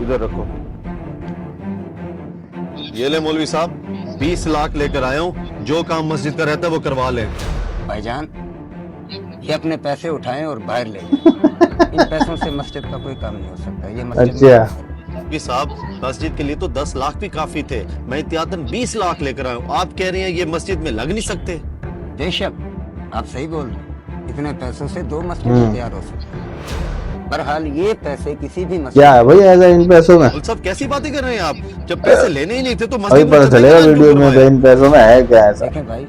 इधर रखो। ये ले मौलवी साहब, 20 लाख लेकर आया हूँ, जो काम मस्जिद का रहता है वो करवा ले। भाईजान, ये अपने पैसे उठाएं और बाहर ले जाएं। इन पैसों से मस्जिद का कोई काम नहीं हो सकता। ये मस्जिद मौलवी साहब, मस्जिद के लिए तो 10 लाख भी काफी थे, मैं एहतियातन 20 लाख लेकर आया हूँ। आप कह रहे हैं ये मस्जिद में लग नहीं सकते? बेशक आप सही बोल रहे हैं, इतने पैसों से 2 मस्जिद तैयार हो सकते हैं। बहरहाल ये पैसे किसी भी क्या है भाई ऐसा इन पैसों में? सब कैसी बातें कर रहे हैं आप? जब पैसे लेने ही नहीं थे तो अभी मस्जिद पता चलेगा वीडियो में इन पैसों में है क्या ऐसा। देखें भाई,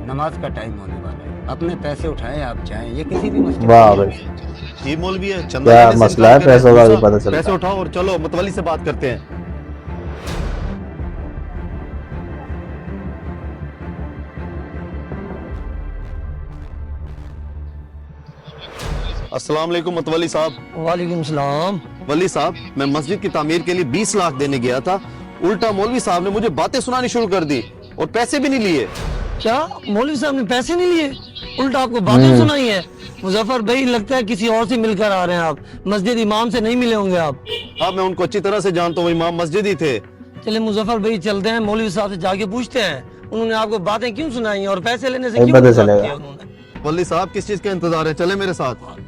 नमाज का टाइम होने वाला है, अपने पैसे उठाएं, आप जाएं। ये किसी भी मस्जिद वाह भाई, ये मौलवी है, क्या मसला है पैसों का भी पता चलता। पैसे उठाओ और चलो मतवाली से बात करते हैं। अस्सलाम वालेकुम मतवाली साहब। वालेकुम सलाम। वली साहब, मैं मस्जिद की तामीर के लिए 20 लाख देने गया था, उल्टा मौलवी साहब ने मुझे बातें सुनानी शुरू कर दी और पैसे भी नहीं लिए। क्या मौलवी साहब ने पैसे नहीं लिए, उल्टा आपको बातें सुनाई है? मुजफ्फर भाई, लगता है किसी और से मिलकर आ रहे हैं आप, मस्जिद इमाम से नहीं मिले होंगे आप। हाँ, मैं उनको अच्छी तरह से जानता हूँ, इमाम मस्जिद ही थे। चले मुजफ्फर भाई, चलते हैं मौलवी साहब से जाके पूछते हैं उन्होंने आपको बातें क्यों सुनाई और पैसे लेने से क्यों पता चलेगा। वली साहब, किस चीज का इंतजार है? चले मेरे साथ।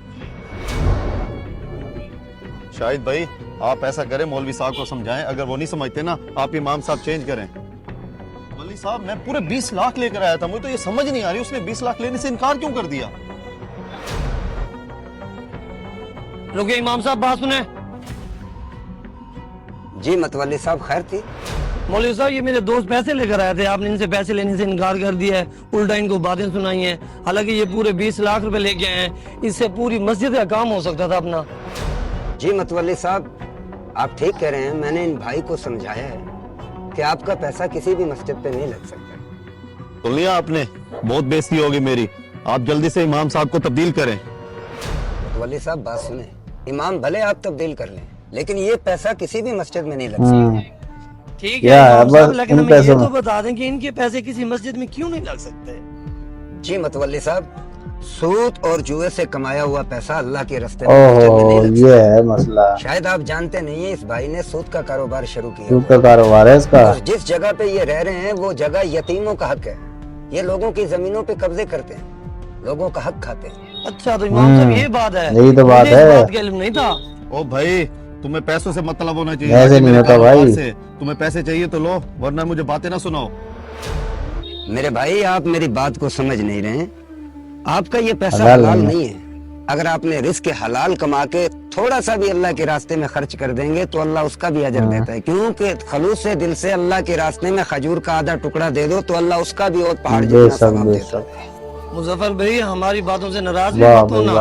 शाहिद भाई, आप ऐसा करें, मौलवी साहब को समझाएं, अगर वो नहीं समझते ना, आप इमाम साहब चेंज करें। वली साहब, मैं पूरे 20 लाख लेकर आया था, मुझे तो ये समझ नहीं आ रही उसने 20 लाख लेने से इनकार क्यों कर दिया? रुके इमाम साहब, बात सुने। जी मतवाली साहब, खैर थी? मौलवी साहब, ये मेरे दोस्त पैसे लेकर आए थे, आपने इनसे पैसे लेने से इनकार कर दिया है, उल्टा इनको बातें सुनाई हैं। हालांकि ये पूरे 20 लाख रुपए लेके आए हैं, इससे पूरी मस्जिद का काम हो सकता था अपना। जी मतवाली साहब, आप ठीक कह रहे हैं। मैंने इन भाई को समझाया है कि आपका पैसा किसी भी मस्जिद पे नहीं लग सकता। तो लिया आपने, बहुत बेइज्जती होगी मेरी। आप जल्दी से इमाम साहब को तब्दील करें। मतवाली साहब, बात सुने, इमाम भले आप तब्दील कर लें, लेकिन ये पैसा किसी भी मस्जिद में नहीं लग सकता। ठीक है इमाम साहब, लेकिन हमें ये तो बता दें कि इनके पैसे किसी मस्जिद में क्यों नहीं लग सकते? जी मतवल्ली साहब, सूद और जुए से कमाया हुआ पैसा अल्लाह के रास्ते में नहीं लग ये है मसला। शायद आप जानते नहीं है, इस भाई ने सूद का कारोबार शुरू किया। सूद का कारोबार है इसका। और जिस जगह पे ये रह रहे हैं वो जगह यतीमों का हक है। ये लोगों की जमीनों पे कब्जे करते हैं, लोगों का हक खाते हैं। अच्छा, तो इमाम साहब ये बात है, यही तो बात है। बात का इल्म नहीं था। ओ भाई, तुम्हें पैसों से मतलब होना चाहिए, ऐसे नहीं होता भाई। तुम्हें पैसे चाहिए तो लो, वरना मुझे बातें ना सुनाओ। मेरे भाई, आप मेरी बात को समझ नहीं रहे हैं। आपका ये पैसा हलाल नहीं है। अगर आपने रिस्क हलाल कमा के थोड़ा सा भी अल्लाह के रास्ते में खर्च कर देंगे तो अल्लाह उसका भी अजर देता है, क्योंकि खलूस से दिल से अल्लाह के रास्ते में खजूर का आधा टुकड़ा दे दो तो अल्लाह उसका भी और पहाड़ जितना सवाब देता है। मुजफ्फर भाई, हमारी बातों से नाराज मत होना,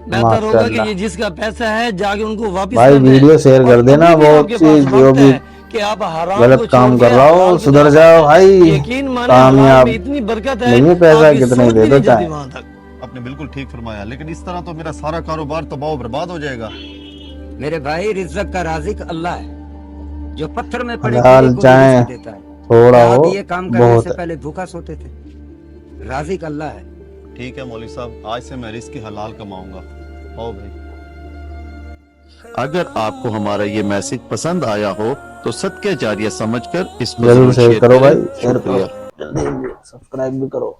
बेहतर होगा कि ये जिसका पैसा है जाके उनको वापस भाई वीडियो शेयर कर देना। वो चीज जो भी कि आप हराम गलत काम कर रहा हो सुधर जाओ भाई। यकीन माने कामयाब इतनी बरकत है, नहीं, पैसा कितने दे देता है। आपने बिल्कुल ठीक फरमाया, लेकिन इस तरह तो मेरा सारा कारोबार तबाह बर्बाद हो जाएगा। मेरे भाई, रिज़्क़ का राज़िक अल्लाह है, जो पत्थर में पड़े हलाल चाहे देता है। थोड़ा हो, ये काम करने से पहले भूखा सोते थे। राज़िक अल्लाह है। ठीक है मौलवी साहब, आज से मैं रिस्क हलाल कमाऊंगा। आओ भाई। अगर आपको हमारा ये मैसेज पसंद आया हो तो सदके जारिया समझकर इसको जरूर शेयर करो भाई, शेयर शुक्रिया। करो, सब्सक्राइब भी करो।